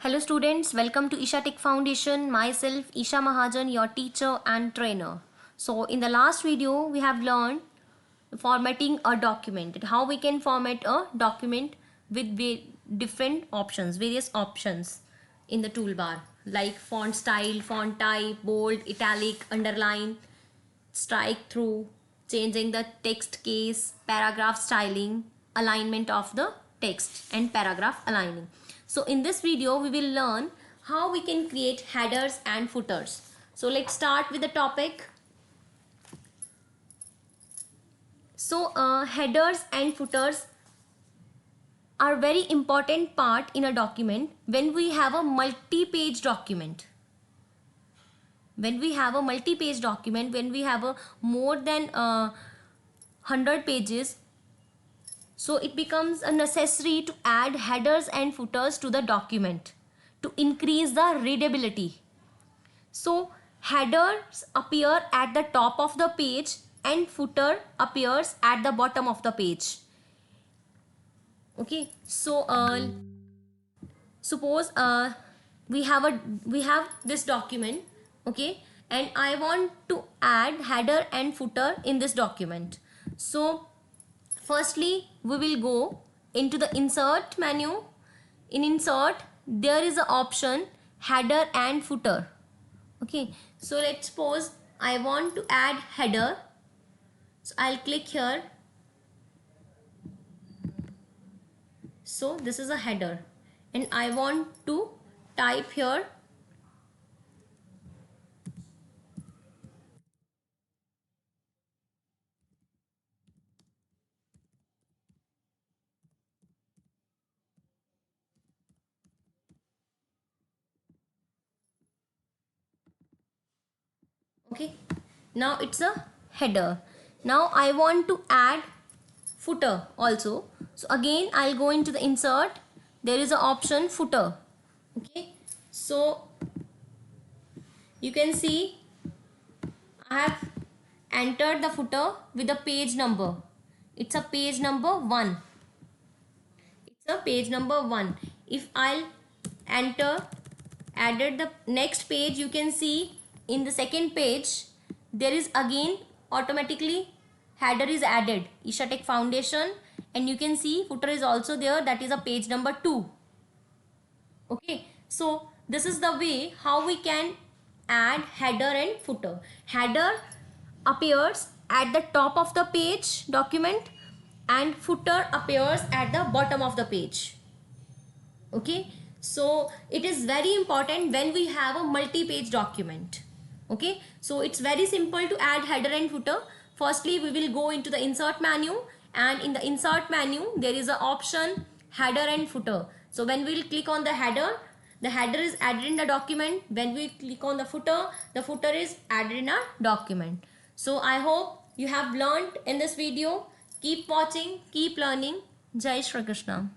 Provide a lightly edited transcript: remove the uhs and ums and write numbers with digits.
Hello students, welcome to Isha Tech Foundation. Myself Isha Mahajan, your teacher and trainer. So in the last video we have learned formatting a document, how we can format a document with different options, various options in the toolbar like font style, font type, bold, italic, underline, strike through, changing the text case, paragraph styling, alignment of the text and paragraph aligning. So in this video we will learn how we can create headers and footers. So let's start with the topic. So headers and footers are very important part in a document when we have a multi-page document. When we have a multi-page document, when we have a more than 100 pages, so it becomes a necessary to add headers and footers to the document to increase the readability. So headers appear at the top of the page and footer appears at the bottom of the page. Okay, so suppose we have this document, okay, and I want to add header and footer in this document. So firstly we will go into the insert menu. In insert there is an option header and footer. Okay, so let's suppose I want to add header, so I'll click here. So this is a header and I want to type here okay. Now it's a header. Now I want to add footer also. So again I'll go into the insert. There is an option footer. Okay. So you can see I have entered the footer with a page number. It's a page number 1. It's a page number 1. If I'll added the next page, you can see in the second page there is again automatically header is added, Isha Tech Foundation, and you can see footer is also there, that is a page number 2. Okay, so this is the way how we can add header and footer. Header appears at the top of the page document and footer appears at the bottom of the page. Okay, so it is very important when we have a multi-page document. Okay, so it's very simple to add header and footer. Firstly we will go into the insert menu, and in the insert menu there is an option header and footer. So when we will click on the header is added in the document. When we click on the footer is added in a document. So I hope you have learned in this video. Keep watching, keep learning. Jai Shri Krishna.